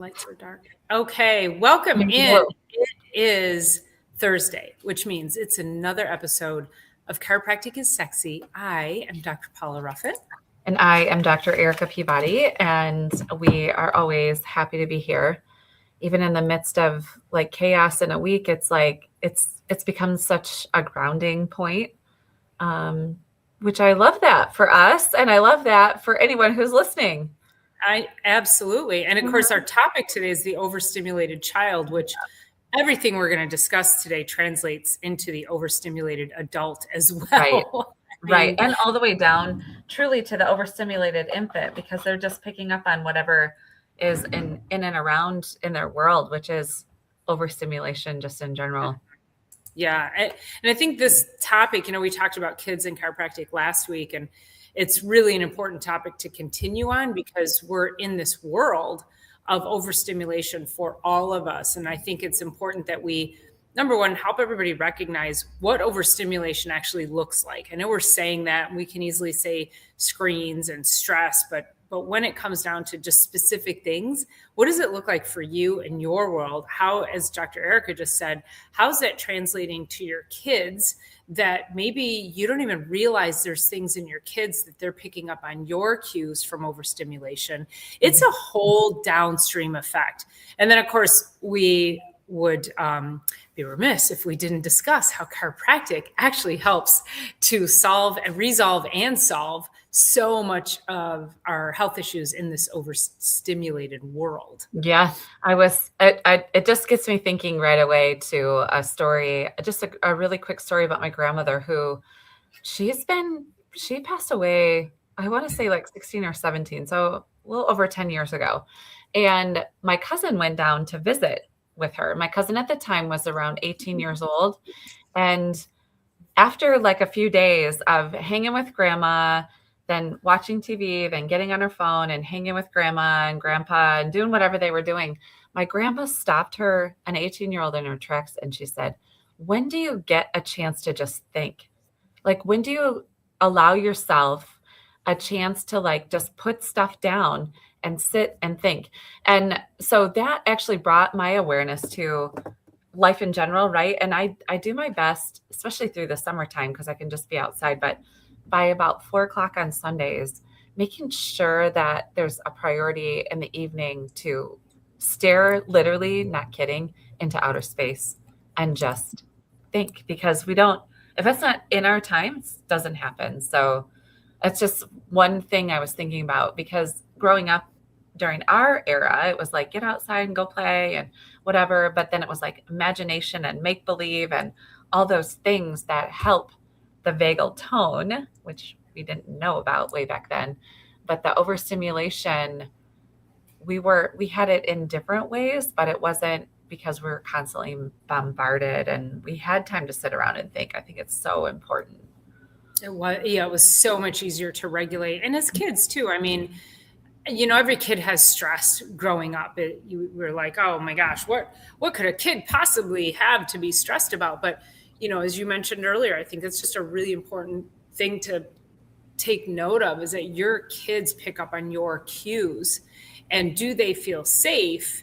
Lights are dark. Okay, welcome in. It is Thursday, which means it's another episode of Chiropractic Is Se. I am Dr. Paula Ruffin. And I am Dr. Erica Peabody, and we are always happy to be here. Even in the midst of like chaos in a week, it's like it's become such a grounding point, which I love that for us, and I love that for anyone who's listening. Absolutely. And of course, our topic today is the overstimulated child, which everything we're going to discuss today translates into the overstimulated adult as well. Right. And all the way down truly to the overstimulated infant, because they're just picking up on whatever is in and around in their world, which is overstimulation just in general. Yeah. And I think this topic, we talked about kids in chiropractic last week, and it's really an important topic to continue on because we're in this world of overstimulation for all of us. And I think it's important that we, number one, help everybody recognize what overstimulation actually looks like. I know we're saying that, and we can easily say screens and stress, but when it comes down to just specific things, what does it look like for you in your world? How, as Dr. Erica just said, how's that translating to your kids that maybe you don't even realize there's things in your kids that they're picking up on your cues from overstimulation? It's a whole downstream effect. And then, of course, we would be remiss if we didn't discuss how chiropractic actually helps to resolve and solve so much of our health issues in this overstimulated world. Yeah, it just gets me thinking right away to a story, just a really quick story about my grandmother who she passed away, I want to say like 16 or 17. So a little over 10 years ago. And my cousin went down to visit with her. My cousin at the time was around 18 years old. And after like a few days of hanging with grandma, then watching TV, then getting on her phone and hanging with grandma and grandpa and doing whatever they were doing, my grandma stopped her, an 18-year-old, in her tracks. And she said, when do you get a chance to just think? Like, when do you allow yourself a chance to like just put stuff down and sit and think? And so that actually brought my awareness to life in general, right? And I do my best, especially through the summertime, because I can just be outside, but by about 4:00 on Sundays, making sure that there's a priority in the evening to stare, literally, not kidding, into outer space and just think, because if it's not in our time, it doesn't happen. So that's just one thing I was thinking about, because growing up during our era, it was like, get outside and go play and whatever. But then it was like imagination and make believe and all those things that help the vagal tone, which we didn't know about way back then. But the overstimulation, we had it in different ways, but it wasn't because we were constantly bombarded and we had time to sit around and think. I think it's so important. It was so much easier to regulate. And as kids too, I mean, every kid has stress growing up. We're like, oh my gosh, what could a kid possibly have to be stressed about? But as you mentioned earlier, I think it's just a really important thing to take note of, is that your kids pick up on your cues, and do they feel safe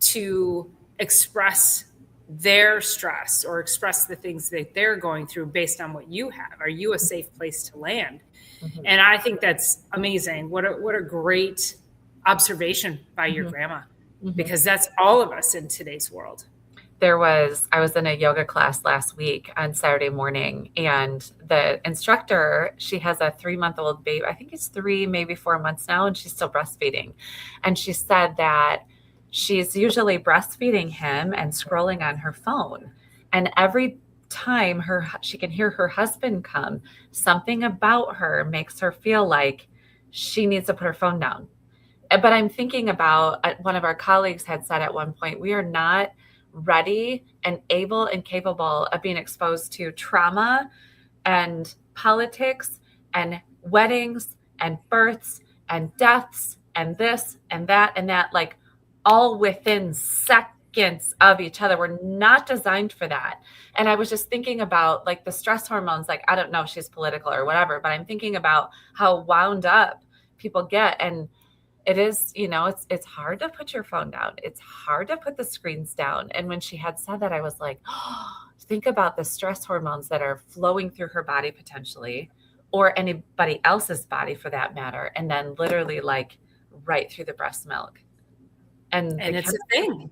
to express their stress or express the things that they're going through based on what you have? Are you a safe place to land? Mm-hmm. And I think that's amazing. What a great observation by your grandma, because that's all of us in today's world. I was in a yoga class last week on Saturday morning, and the instructor, she has a 3-month-old baby. I think he's 3, maybe 4 months now, and she's still breastfeeding. And she said that she's usually breastfeeding him and scrolling on her phone. And every time she can hear her husband come, something about her makes her feel like she needs to put her phone down. But I'm thinking about, one of our colleagues had said at one point, we are not ready and able and capable of being exposed to trauma and politics and weddings and births and deaths and this and that, like all within seconds of each other. We're not designed for that. And I was just thinking about like the stress hormones, like, I don't know if she's political or whatever, but I'm thinking about how wound up people get. And it is, it's hard to put your phone down. It's hard to put the screens down. And when she had said that, I was like, oh, think about the stress hormones that are flowing through her body potentially, or anybody else's body for that matter. And then literally like right through the breast milk. And it's a thing.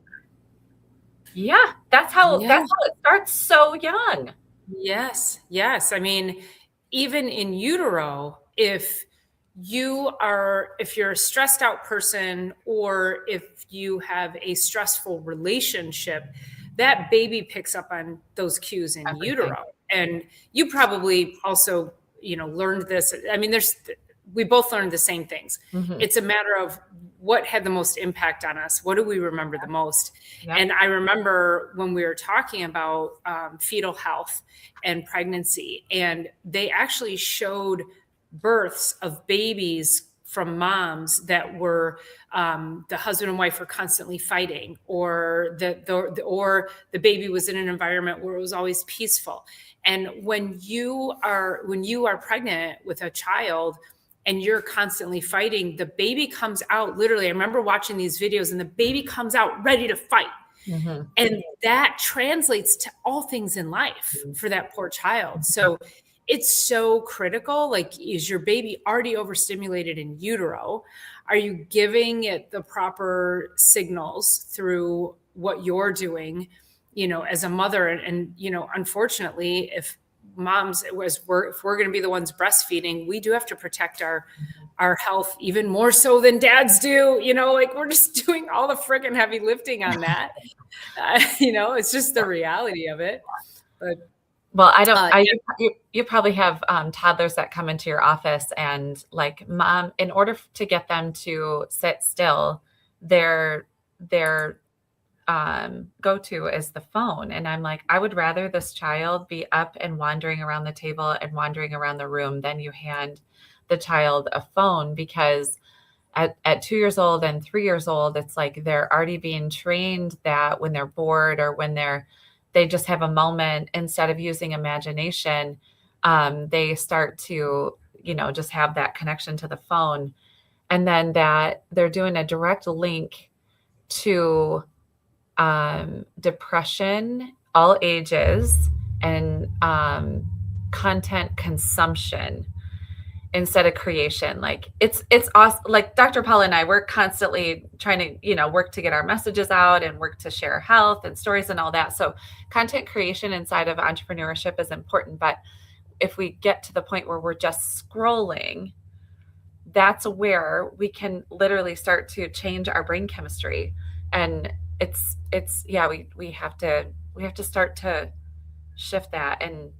Yeah, that's how it starts so young. Yes. I mean, even in utero, if you're a stressed out person, or if you have a stressful relationship, that baby picks up on those cues in utero. And you probably also, learned this. I mean, we both learned the same things. Mm-hmm. It's a matter of what had the most impact on us. What do we remember the most? Yep. And I remember when we were talking about fetal health and pregnancy, and they actually showed births of babies from moms that were the husband and wife were constantly fighting, or the baby was in an environment where it was always peaceful. And when you are pregnant with a child and you're constantly fighting, the baby comes out literally. I remember watching these videos, and the baby comes out ready to fight. Mm-hmm. And that translates to all things in life for that poor child. So it's so critical. Like, is your baby already overstimulated in utero? Are you giving it the proper signals through what you're doing, as a mother? And unfortunately, if moms, if we're going to be the ones breastfeeding, we do have to protect our health even more so than dads do. Like, we're just doing all the friggin' heavy lifting on that. It's just the reality of it. But well, you probably have toddlers that come into your office, and like, mom, in order to get them to sit still, their go-to is the phone. And I'm like, I would rather this child be up and wandering around the table and wandering around the room than you hand the child a phone, because at 2 years old and 3 years old, it's like they're already being trained that when they're bored, or when they just have a moment, instead of using imagination, they start to, just have that connection to the phone. And then that they're doing a direct link to depression, all ages, and content consumption instead of creation. Like, it's awesome. Like, Dr. Paula and I, we're constantly trying to, work to get our messages out and work to share health and stories and all that. So content creation inside of entrepreneurship is important. But if we get to the point where we're just scrolling, that's where we can literally start to change our brain chemistry. And we have to start to shift that. And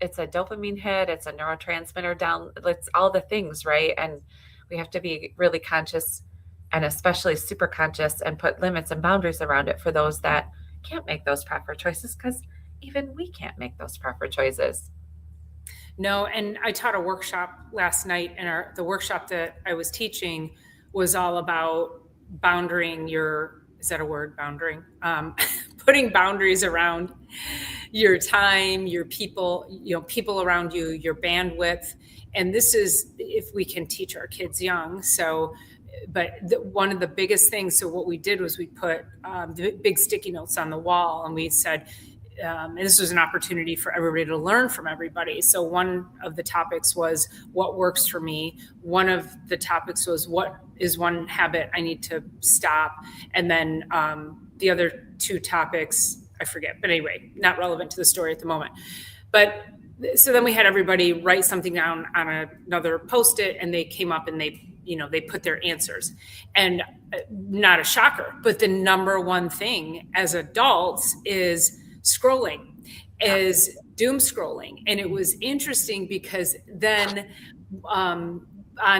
it's a dopamine hit, it's a neurotransmitter down, it's all the things, right? And we have to be really conscious, and especially super conscious, and put limits and boundaries around it for those that can't make those proper choices, because even we can't make those proper choices. No, and I taught a workshop last night, and the workshop that I was teaching was all about boundarying is that a word, boundarying? Putting boundaries around your time, your people, people around you, your bandwidth. And this is if we can teach our kids young. So, but one of the biggest things, so what we did was we put the big sticky notes on the wall, and we said, and this was an opportunity for everybody to learn from everybody. So one of the topics was what works for me. One of the topics was what is one habit I need to stop. And then the other two topics, I forget, but anyway, not relevant to the story at the moment. But so then we had everybody write something down on another Post-it, and they came up and they put their answers. And not a shocker, but the number one thing as adults is scrolling, is doom scrolling. And it was interesting because then on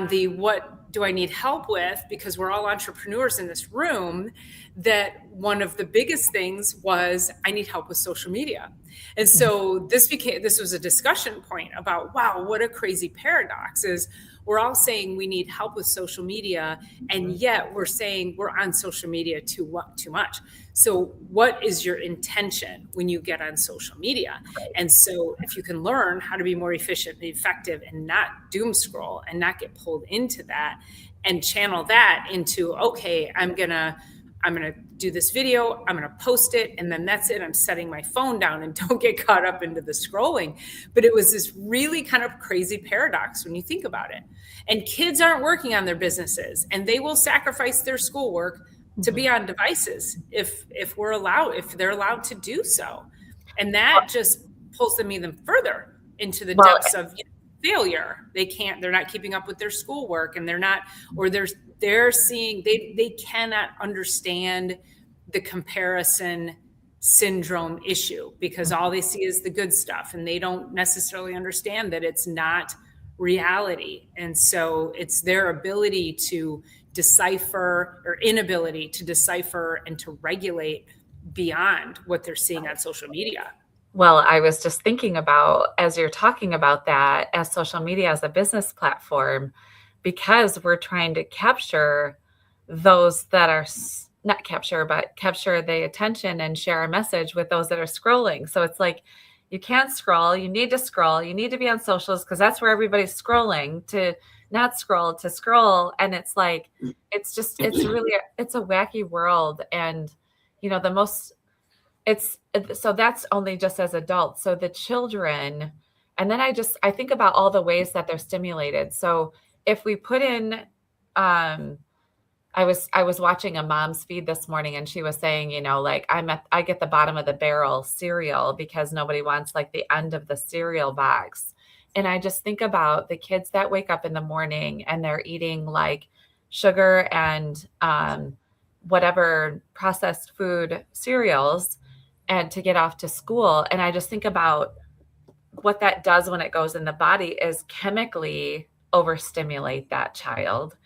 the what do I need help with, because we're all entrepreneurs in this room, that one of the biggest things was I need help with social media. And so this was a discussion point about, wow, what a crazy paradox is we're all saying we need help with social media, and yet we're saying we're on social media too much. So what is your intention when you get on social media? And so if you can learn how to be more efficient and effective and not doom scroll and not get pulled into that, and channel that into, okay, I'm gonna do this video, I'm gonna post it, and then that's it. I'm setting my phone down and don't get caught up into the scrolling. But it was this really kind of crazy paradox when you think about it. And kids aren't working on their businesses, and they will sacrifice their schoolwork to be on devices if they're allowed to do so. And that just pulls them even further into the depths of failure. They're not keeping up with their schoolwork, and they're seeing, they cannot understand the comparison syndrome issue, because all they see is the good stuff, and they don't necessarily understand that it's not reality. And so it's their ability to decipher, or inability to decipher and to regulate beyond what they're seeing on social media. Well, I was just thinking about, as you're talking about that, as social media as a business platform, because we're trying to capture those that are not capture, but capture the attention and share a message with those that are scrolling. So it's like, you can't scroll, you need to scroll, you need to be on socials because that's where everybody's scrolling, to not scroll, to scroll. And it's like, it's a wacky world. And, so that's only just as adults. So the children, and then I think about all the ways that they're stimulated. So if we put in, I was watching a mom's feed this morning, and she was saying, like, I get the bottom of the barrel cereal because nobody wants like the end of the cereal box. And I just think about the kids that wake up in the morning and they're eating like sugar and whatever processed food cereals, and to get off to school. And I just think about what that does when it goes in the body is chemically overstimulate that child.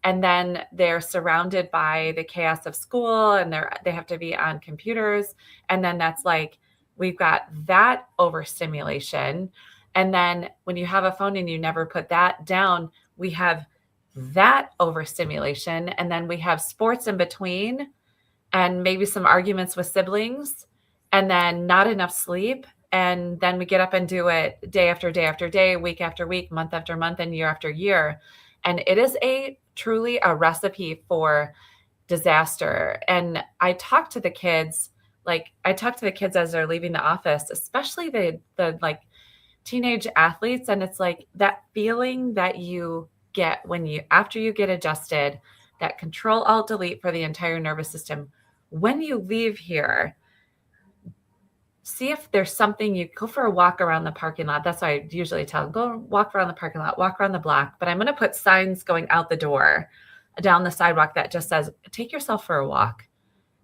And then they're surrounded by the chaos of school, and they have to be on computers. And then that's like, we've got that overstimulation. And then when you have a phone and you never put that down, we have that overstimulation. And then we have sports in between, and maybe some arguments with siblings, and then not enough sleep. And then we get up and do it day after day after day, week after week, month after month, and year after year. And it is truly a recipe for disaster. And I talk to the kids as they're leaving the office, especially the like teenage athletes. And it's like that feeling that you get after you get adjusted, that Control Alt Delete for the entire nervous system. When you leave here, see if there's something, you go for a walk around the parking lot. That's why I usually tell them, go walk around the parking lot, walk around the block. But I'm going to put signs going out the door down the sidewalk that just says, take yourself for a walk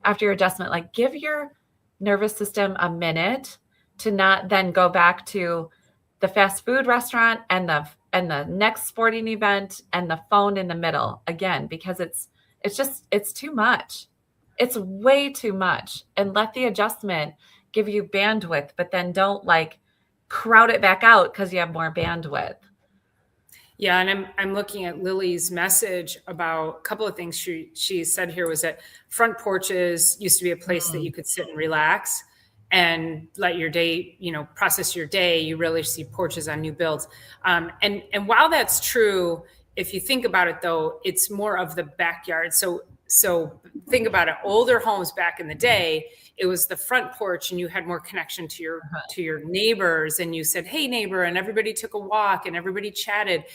after your adjustment. Like, give your nervous system a minute to not then go back to the fast food restaurant and the next sporting event and the phone in the middle again, because it's too much. It's way too much. And let the adjustment give you bandwidth, but then don't like crowd it back out because you have more bandwidth. Yeah. And I'm looking at Lily's message about a couple of things she said here, was that front porches used to be a place that you could sit and relax and let your day, process your day. You really see porches on new builds. And while that's true, if you think about it though, it's more of the backyard. So think about it. Older homes back in the day, it was the front porch, and you had more connection to your neighbors, and you said, hey neighbor, and everybody took a walk and everybody chatted.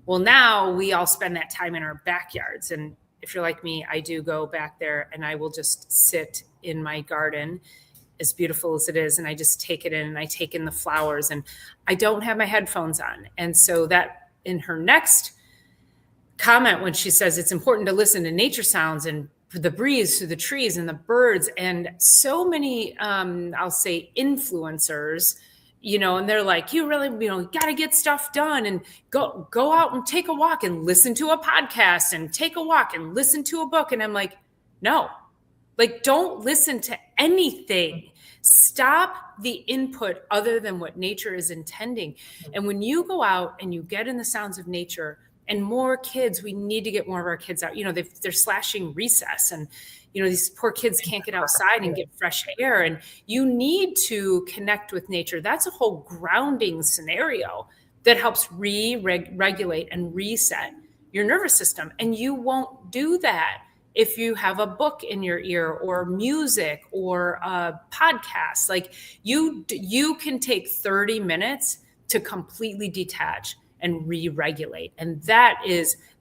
Well, now we all spend that time in our backyards. And if you're like me, I do go back there and I will just sit in my garden, as beautiful as it is. And I just take it in, and I take in the flowers, and I don't have my headphones on. And so that, in her next comment, when she says it's important to listen to nature sounds and the breeze through the trees and the birds, and so many, I'll say influencers, and they're like, you really, got to get stuff done, and go out and take a walk and listen to a podcast and take a walk and listen to a book. And I'm like, no, like, don't listen to anything. Stop the input other than what nature is intending. And when you go out and you get in the sounds of nature, and more kids. We need to get more of our kids out. They're slashing recess, and these poor kids can't get outside and get fresh air, and you need to connect with nature. That's a whole grounding scenario that helps regulate and reset your nervous system. And you won't do that if you have a book in your ear or music or a podcast. Like you can take 30 minutes to completely detach and re-regulate. And that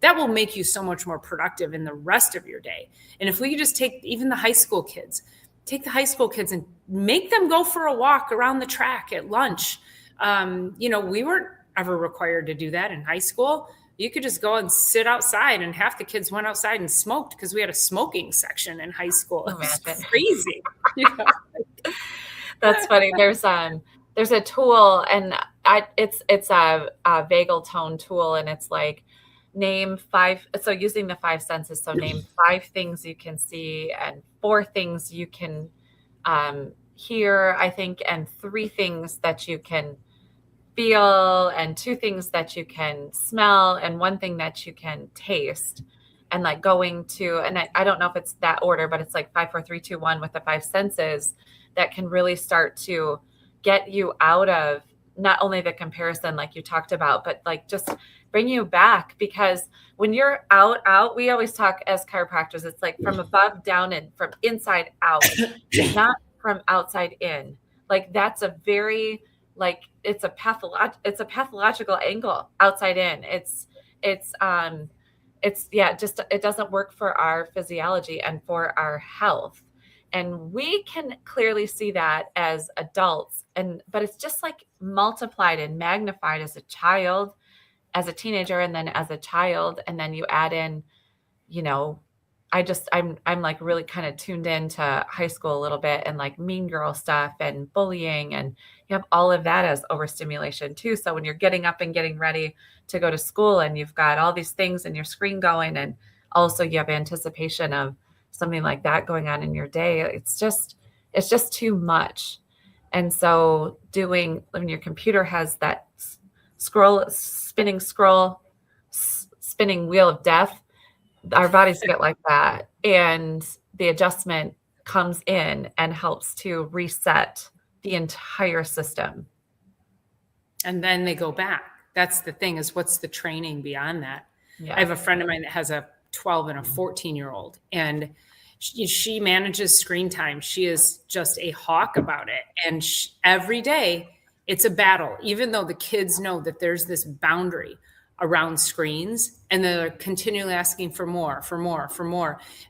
will make you so much more productive in the rest of your day. And if we could just take even the high school kids, and make them go for a walk around the track at lunch. We weren't ever required to do that in high school. You could just go and sit outside, and half the kids went outside and smoked because we had a smoking section in high school. It was crazy. That's funny. There's a tool, and it's a vagal tone tool, and it's like name 5. So using the 5 senses. So name 5 things you can see and 4 things you can hear, I think, and 3 things that you can feel, and 2 things that you can smell, and 1 thing that you can taste. And like going to, and I don't know if it's that order, but it's like 5, 4, 3, 2, 1 with the 5 senses that can really start to get you out of not only the comparison like you talked about, but like just bring you back. Because when you're out, we always talk as chiropractors, it's like from above down and from inside out, not from outside in. Like that's a very, like, it's a pathological angle outside in. It doesn't work for our physiology and for our health. And we can clearly see that as adults, but it's just like multiplied and magnified as a child, as a teenager, and then as a child. And then you add in, I'm like really kind of tuned into high school a little bit, and like mean girl stuff and bullying, and you have all of that as overstimulation too. So when you're getting up and getting ready to go to school, and you've got all these things in your screen going, and also you have anticipation of something like that going on in your day, it's just too much. And so when your computer has that spinning wheel of death, our bodies get like that. And the adjustment comes in and helps to reset the entire system. And then they go back. That's the thing, is what's the training beyond that? Yeah. I have a friend of mine that has a 12 and a 14-year-old, and she manages screen time. She is just a hawk about it. And every day it's a battle, even though the kids know that there's this boundary around screens, and they're continually asking for more.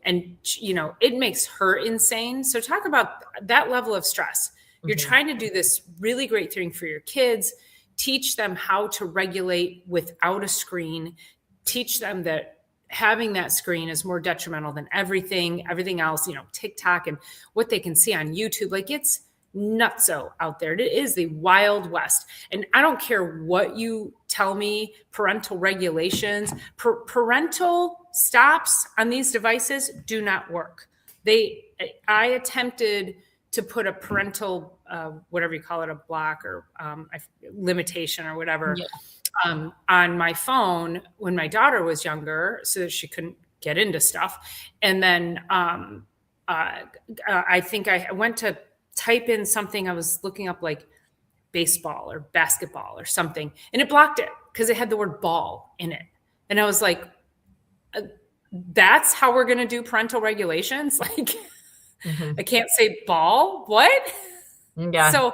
And, it makes her insane. So talk about that level of stress. Mm-hmm. You're trying to do this really great thing for your kids, teach them how to regulate without a screen, teach them that having that screen is more detrimental than everything else, TikTok and what they can see on YouTube. Like, it's nutso out there. It is the Wild West. And I don't care what you tell me, parental regulations, parental stops on these devices do not work. I attempted to put a parental, whatever you call it, a block or limitation or whatever, yeah, on my phone when my daughter was younger, so that she couldn't get into stuff. And then I think I went to type in something. I was looking up like baseball or basketball or something, and it blocked it because it had the word ball in it. And I was like, that's how we're going to do parental regulations? Like, mm-hmm. I can't say ball. What? Yeah. So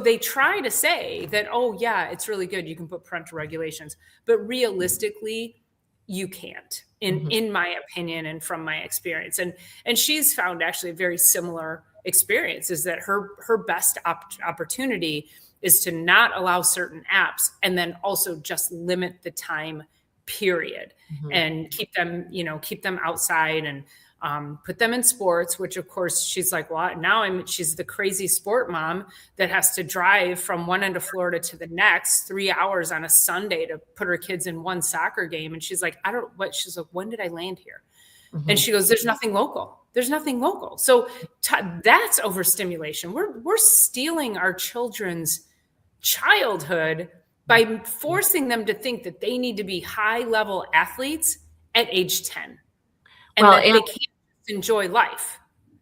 they try to say that, oh yeah, it's really good, you can put parental regulations, but realistically, you can't, in my opinion and from my experience. And she's found actually a very similar experience, is that her best opportunity is to not allow certain apps, and then also just limit the time period, and keep them outside, and put them in sports, which of course she's like, well, now she's the crazy sport mom that has to drive from one end of Florida to the next 3 hours on a Sunday to put her kids in one soccer game. And she's like, she's like, when did I land here? And she goes, there's nothing local. So that's overstimulation. We're stealing our children's childhood by forcing them to think that they need to be high level athletes at age 10 and that they can't enjoy life.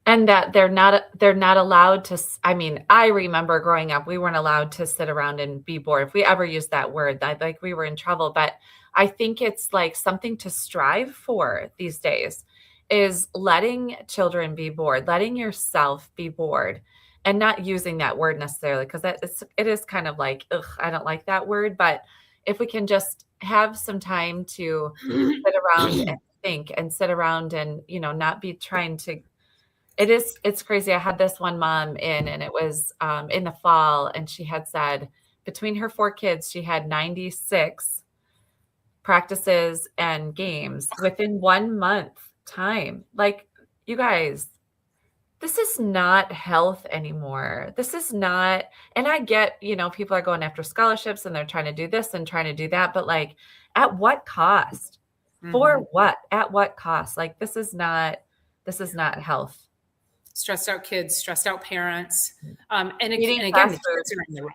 And that they're not allowed to. I mean, I remember growing up, we weren't allowed to sit around and be bored. If we ever used that word, like we were in trouble. But I think it's like something to strive for these days, is letting children be bored, letting yourself be bored, and not using that word necessarily, because it is kind of like, ugh, I don't like that word. But if we can just have some time to sit around and think and sit around and, not be trying to. It's crazy. I had this one mom in, and it was in the fall, and she had said between her 4 kids, she had 96 practices and games within 1 month time. Like, you guys, this is not health anymore. This is not, and I get, people are going after scholarships and they're trying to do this and trying to do that, but like, at what cost? For what? At what cost? Like, this is not health. Stressed out kids, stressed out parents. And again, the kids are in the run.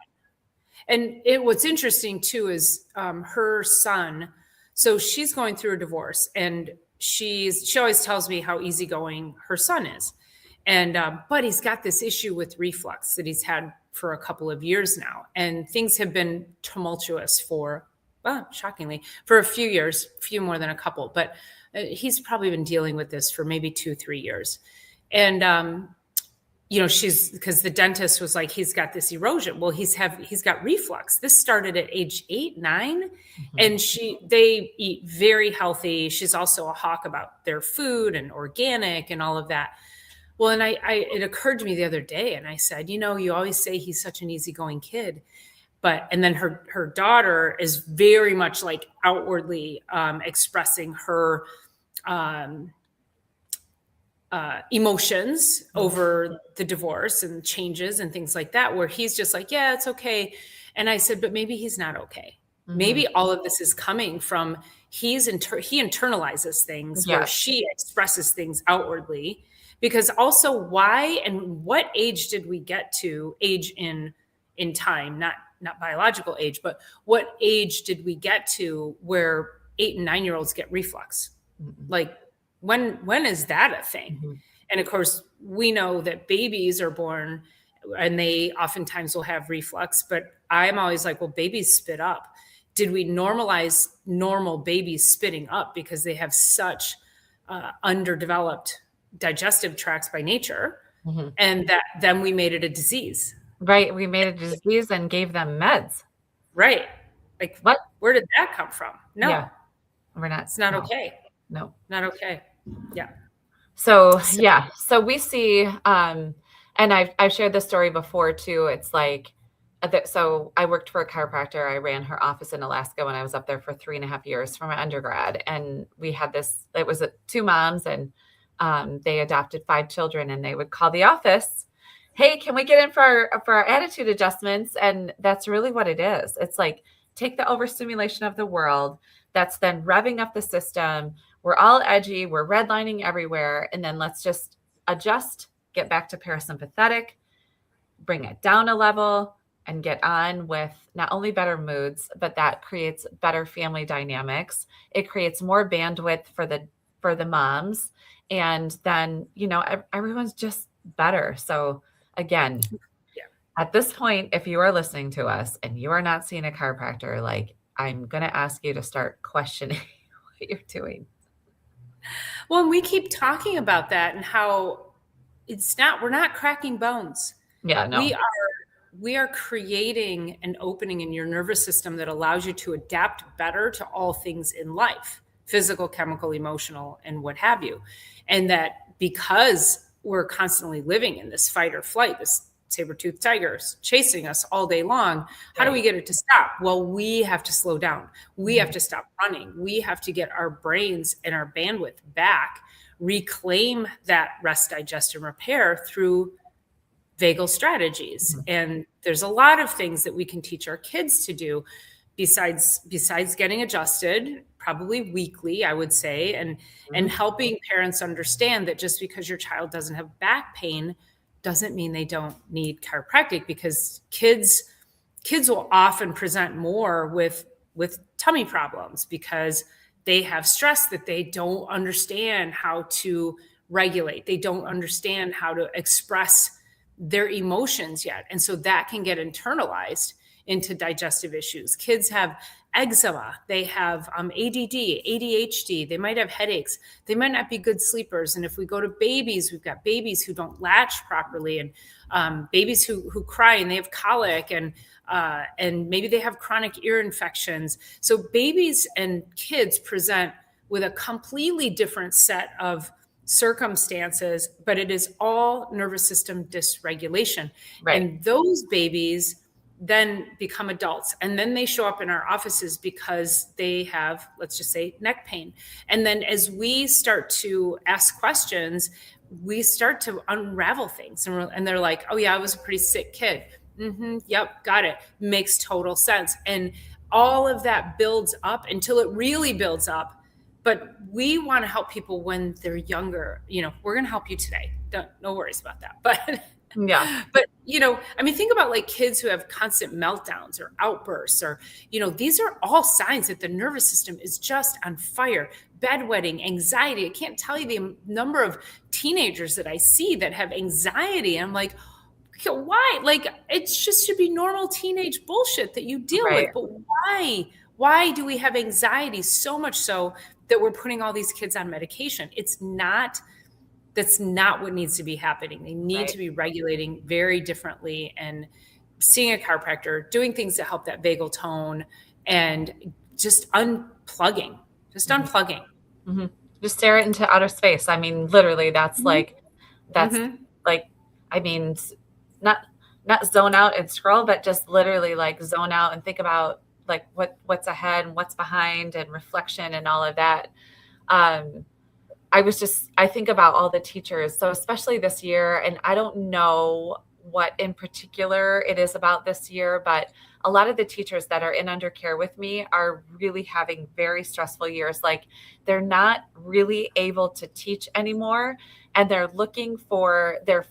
And what's interesting too is her son. So she's going through a divorce, and she always tells me how easygoing her son is. And but he's got this issue with reflux that he's had for a couple of years now. And things have been tumultuous for, shockingly, for a few years, few more than a couple. But he's probably been dealing with this for maybe 2-3 years. And, because the dentist was like, he's got this erosion. Well, he's got reflux. This started at age 8, 9. And they eat very healthy. She's also a hawk about their food and organic and all of that. Well, and it occurred to me the other day, and I said, you always say he's such an easygoing kid. And then her daughter is very much like outwardly expressing her emotions over the divorce and changes and things like that, where he's just like, yeah, it's okay. And I said, but maybe he's not okay. Maybe all of this is coming from he internalizes things where she expresses things outwardly. Because also, why and what age did we get to? Age in time, not biological age, but what age did we get to where 8 and 9-year-olds get reflux? Like, when is that a thing? And of course, we know that babies are born and they oftentimes will have reflux, but I'm always like, well, babies spit up. Did we normalize normal babies spitting up because they have such underdeveloped digestive tracts by nature, and that then we made it a disease? Right. We made it a disease and gave them meds. Right. Like, what? Where did that come from? No, we're not. It's not okay. No, not okay. Yeah. So we see, and I've shared this story before too. It's like, so I worked for a chiropractor. I ran her office in Alaska when I was up there for 3.5 years for my undergrad. And we had it was 2 moms, and they adopted 5 children, and they would call the office, hey, can we get in for our attitude adjustments? And that's really what it is. It's like, take the overstimulation of the world. That's then revving up the system. We're all edgy. We're redlining everywhere. And then let's just adjust, get back to parasympathetic, bring it down a level, and get on with not only better moods, but that creates better family dynamics. It creates more bandwidth for the moms. And then, everyone's just better. So again, at this point, if you are listening to us and you are not seeing a chiropractor, like, I'm going to ask you to start questioning what you're doing. Well, and we keep talking about that and how we're not cracking bones. Yeah, no. We are creating an opening in your nervous system that allows you to adapt better to all things in life, physical, chemical, emotional, and what have you. And that because we're constantly living in this fight or flight, this saber-toothed tigers chasing us all day long, how do we get it to stop? Well, we have to slow down. We have to stop running. We have to get our brains and our bandwidth back, reclaim that rest, digest, and repair through vagal strategies. And there's a lot of things that we can teach our kids to do besides getting adjusted, probably weekly, I would say, and helping parents understand that just because your child doesn't have back pain doesn't mean they don't need chiropractic, because kids kids will often present more with tummy problems because they have stress that they don't understand how to regulate. They don't understand how to express their emotions yet. And so that can get internalized into digestive issues. Kids have eczema, they have ADD, ADHD, they might have headaches, they might not be good sleepers. And if we go to babies, we've got babies who don't latch properly, and babies who cry and they have colic, and maybe they have chronic ear infections. So babies and kids present with a completely different set of circumstances, but it is all nervous system dysregulation. Right. And those babies then become adults, and then they show up in our offices because they have, let's just say, neck pain. And then as we start to ask questions, we start to unravel things, and they're like, oh yeah, I was a pretty sick kid. Yep, got it. Makes total sense. And all of that builds up until it really builds up. But we want to help people when they're younger. We're going to help you today. No worries about that. But yeah, but think about like kids who have constant meltdowns or outbursts, or these are all signs that the nervous system is just on fire. Bedwetting, anxiety. I can't tell you the number of teenagers that I see that have anxiety. I'm like, why? Like, it just should be normal teenage bullshit that you deal with. But why do we have anxiety so much so that we're putting all these kids on medication? That's not what needs to be happening. They need to be regulating very differently, and seeing a chiropractor, doing things to help that vagal tone, and just unplugging. Mm-hmm. Just stare it into outer space. I mean, literally, that's not zone out and scroll, but just literally like zone out and think about like what's ahead and what's behind, and reflection and all of that. I think about all the teachers. So especially this year, and I don't know what in particular it is about this year, but a lot of the teachers that are in undercare with me are really having very stressful years. Like, they're not really able to teach anymore, and they're looking for their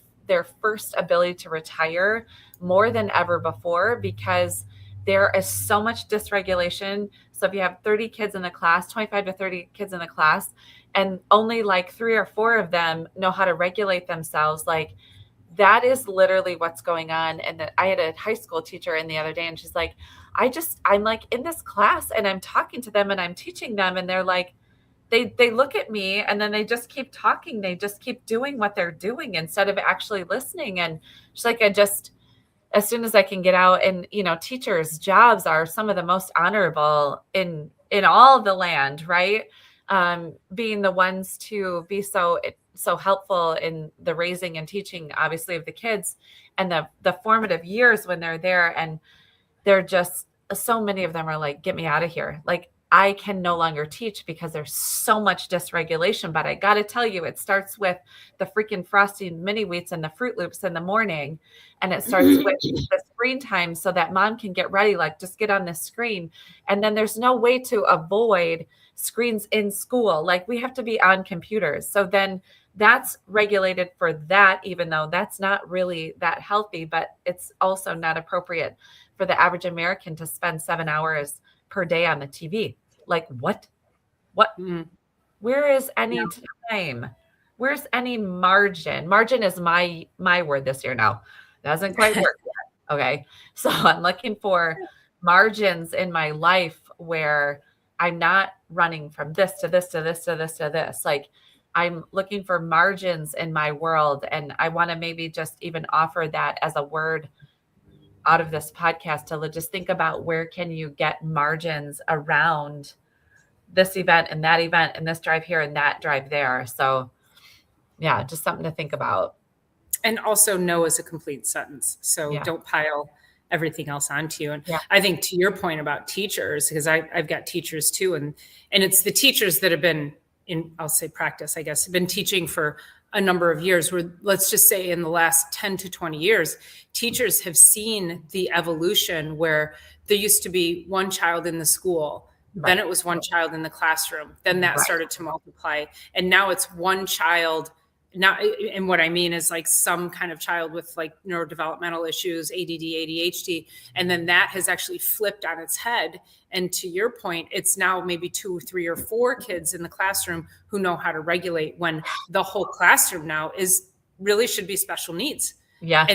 first ability to retire more than ever before, because there is so much dysregulation. So if you have 30 kids in the class, 25 to 30 kids in the class, and only like 3 or 4 of them know how to regulate themselves, like, that is literally what's going on. And I had a high school teacher in the other day, and she's like, I'm like in this class and I'm talking to them and I'm teaching them, and they're like, they look at me and then they just keep talking. They just keep doing what they're doing instead of actually listening. And she's like, as soon as I can get out, and, teachers' jobs are some of the most honorable in all the land, right? Being the ones to be so helpful in the raising and teaching, obviously, of the kids, and the formative years when they're there. And they're just, so many of them are like, get me out of here. Like, I can no longer teach because there's so much dysregulation. But I got to tell you, it starts with the freaking Frosty mini wheats and the Fruit Loops in the morning. And it starts with the screen time so that mom can get ready, like, just get on this screen. And then there's no way to avoid screens in school. Like, we have to be on computers. So then that's regulated for that, even though that's not really that healthy, but it's also not appropriate for the average American to spend 7 hours per day on the TV. Like, what? Where is any time? Where's any margin? Margin is my word this year now. It doesn't quite work yet. Okay. So I'm looking for margins in my life where I'm not running from this to this to this to this to this. Like, I'm looking for margins in my world. And I want to maybe just even offer that as a word out of this podcast, to just think about, where can you get margins around this event and that event and this drive here and that drive there. So yeah, just something to think about. And also, no is a complete sentence. So don't pile everything else onto you. And I think, to your point about teachers, because I've got teachers too, and it's the teachers that have been in, I'll say practice, I guess, have been teaching for a number of years, where, let's just say, in the last 10 to 20 years, teachers have seen the evolution where there used to be one child in the school, then it was one child in the classroom, then that started to multiply, and now it's one child not, and what I mean is like some kind of child with like neurodevelopmental issues, ADD, ADHD, and then that has actually flipped on its head. And to your point, it's now maybe 2 or 3 or 4 kids in the classroom who know how to regulate, when the whole classroom now is really should be special needs. Yeah.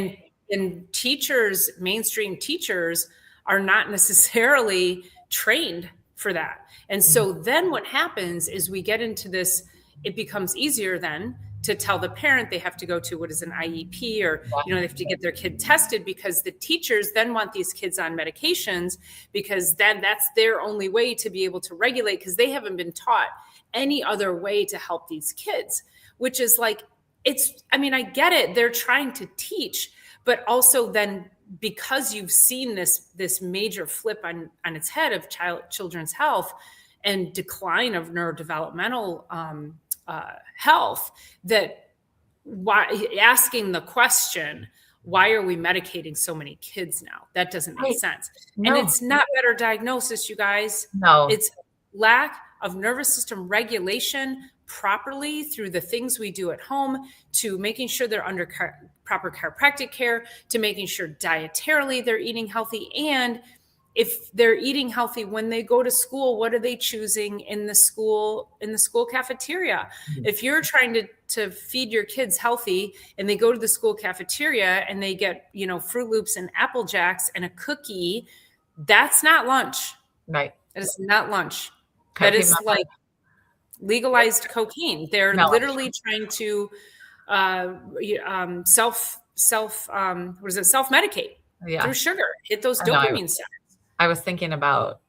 And teachers, mainstream teachers, are not necessarily trained for that. And so then what happens is we get into this, it becomes easier then to tell the parent they have to go to what is an IEP, or they have to get their kid tested, because the teachers then want these kids on medications, because then that's their only way to be able to regulate, because they haven't been taught any other way to help these kids, which is like, I get it, they're trying to teach, but also then, because you've seen this major flip on its head of children's health and decline of neurodevelopmental health, that asking the question, why are we medicating so many kids now? That doesn't make sense. No. And it's not better diagnosis, you guys. No. It's lack of nervous system regulation properly through the things we do at home, to making sure they're under proper chiropractic care, to making sure dietarily they're eating healthy. And if they're eating healthy when they go to school, what are they choosing in the school cafeteria? Mm-hmm. If you're trying to feed your kids healthy and they go to the school cafeteria and they get, Fruit Loops and Apple Jacks and a cookie, that's not lunch. Right. That is not lunch. That is like legalized cocaine. They're literally trying to self-medicate through sugar, hit those dopamine centers. I was thinking about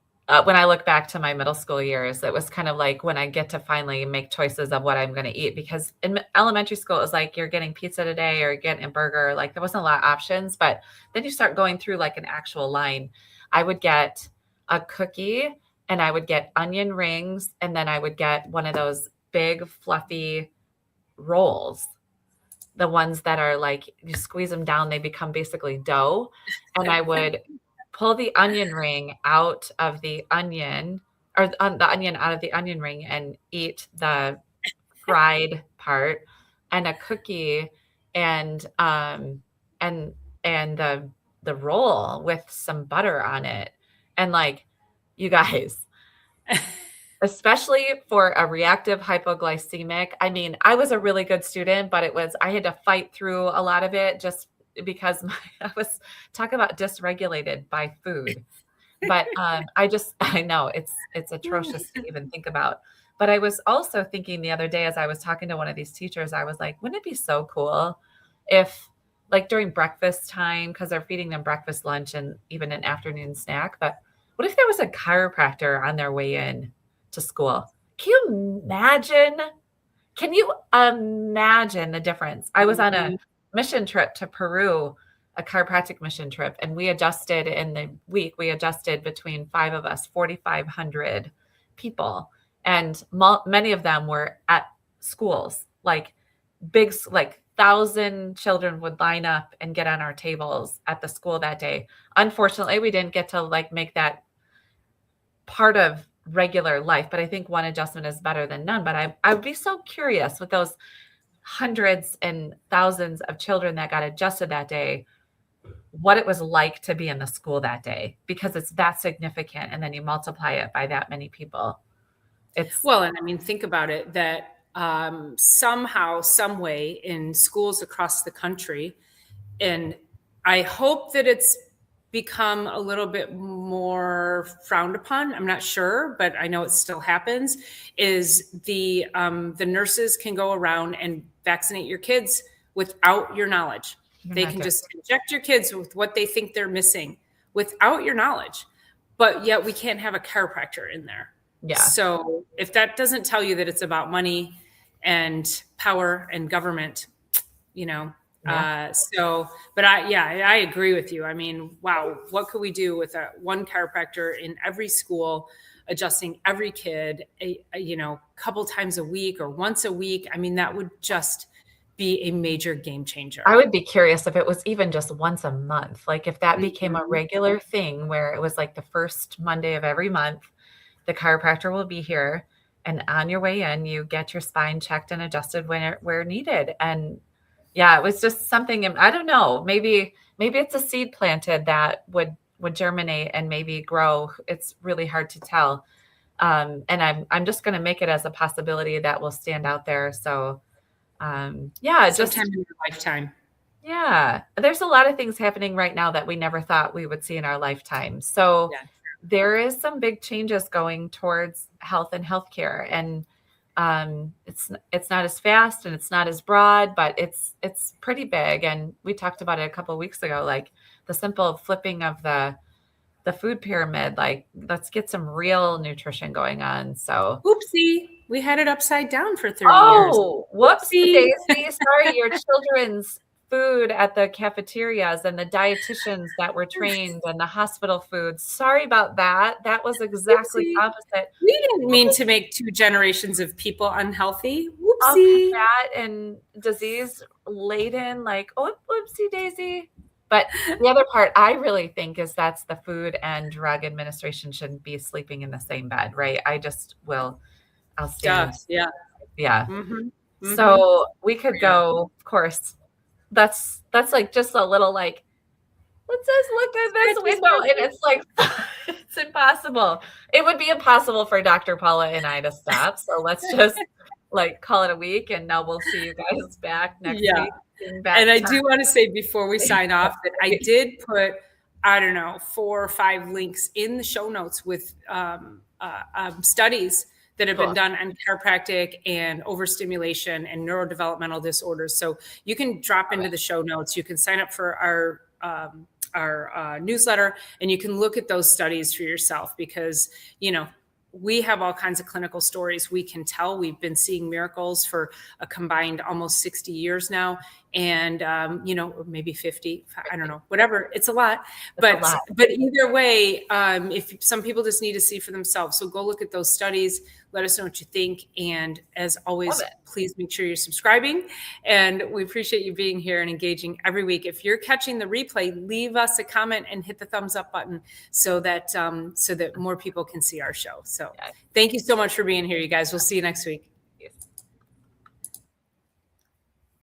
when I look back to my middle school years, it was kind of like when I get to finally make choices of what I'm going to eat, because in elementary school, it was like, you're getting pizza today or you're getting a burger. Like there wasn't a lot of options, but then you start going through like an actual line. I would get a cookie and I would get onion rings. And then I would get one of those big fluffy rolls, the ones that are like, you squeeze them down, they become basically dough. And I would pull the onion ring out of the onion, or the onion out of the onion ring, and eat the fried part, and a cookie, and the roll with some butter on it. And like, you guys, especially for a reactive hypoglycemic, I was a really good student, but I had to fight through a lot of it just because I was talking about dysregulated by food. But I know it's atrocious to even think about. But I was also thinking the other day, as I was talking to one of these teachers, I was like, wouldn't it be so cool if, like, during breakfast time, because they're feeding them breakfast, lunch, and even an afternoon snack, but what if there was a chiropractor on their way in to school? Can you imagine the difference? I was on a mission trip to Peru, a chiropractic mission trip, and we adjusted between 5 of us, 4,500 people. And many of them were at schools, like big, like 1,000 children would line up and get on our tables at the school that day. Unfortunately, we didn't get to like make that part of regular life, but I think one adjustment is better than none. But I would be so curious with those hundreds and thousands of children that got adjusted that day, what it was like to be in the school that day, because it's that significant. And then you multiply it by that many people. And think about it, that somehow, some way in schools across the country, and I hope that it's become a little bit more frowned upon. I'm not sure, but I know it still happens, is the nurses can go around and vaccinate your kids without your knowledge. They can just inject your kids with what they think they're missing without your knowledge, but yet we can't have a chiropractor in there. Yeah. So if that doesn't tell you that it's about money and power and government, I agree with you. Wow, what could we do with one chiropractor in every school, adjusting every kid, couple times a week or once a week? That would just be a major game changer. I would be curious if it was even just once a month, like if that became a regular thing where it was like the first Monday of every month, the chiropractor will be here And on your way in, you get your spine checked and adjusted where needed. And yeah, it was just something, I don't know, maybe it's a seed planted that would germinate and maybe grow. It's really hard to tell. And I'm just going to make it as a possibility that will stand out there. So yeah, sometime in your lifetime. Yeah, there's a lot of things happening right now that we never thought we would see in our lifetime. So Yeah. there is some big changes going towards health and healthcare, and it's not as fast and it's not as broad, but it's pretty big. And we talked about it a couple of weeks ago, like the simple flipping of the food pyramid. Like, let's get some real nutrition going on. So, Oopsie, we had it upside down for 30 years. oh, whoops, Oopsie. Daisy. Sorry, your children's food at the cafeterias and the dietitians that were trained and the hospital food. Sorry about that. That was exactly Oopsie. opposite. We didn't mean to make 2 generations of people unhealthy. All Whoopsie. fat and disease laden, like, oh, whoopsie daisy. But the other part I really think is that's the Food and Drug Administration shouldn't be sleeping in the same bed, right? I'll stand. Yeah. Yeah. Mm-hmm. So we could go, of course, that's like just a little like, let's just look at this window. And it's like, it's impossible. It would be impossible for Dr. Paula and I to stop. So let's just like call it a week, and now we'll see you guys back next week. And I do want to say before we sign off that I did put, I don't know, 4 or 5 links in the show notes with studies that have been done on chiropractic and overstimulation and neurodevelopmental disorders. So you can drop into the show notes. You can sign up for our newsletter, and you can look at those studies for yourself, because, you know, we have all kinds of clinical stories we can tell. We've been seeing miracles for a combined almost 60 years now. And, you know, maybe 50, I don't know, whatever. It's a lot, but either way, if some people just need to see for themselves. So go look at those studies. Let us know what you think. And as always, please make sure you're subscribing. And we appreciate you being here and engaging every week. If you're catching the replay, leave us a comment and hit the thumbs up button so that more people can see our show. So thank you so much for being here, you guys. We'll see you next week.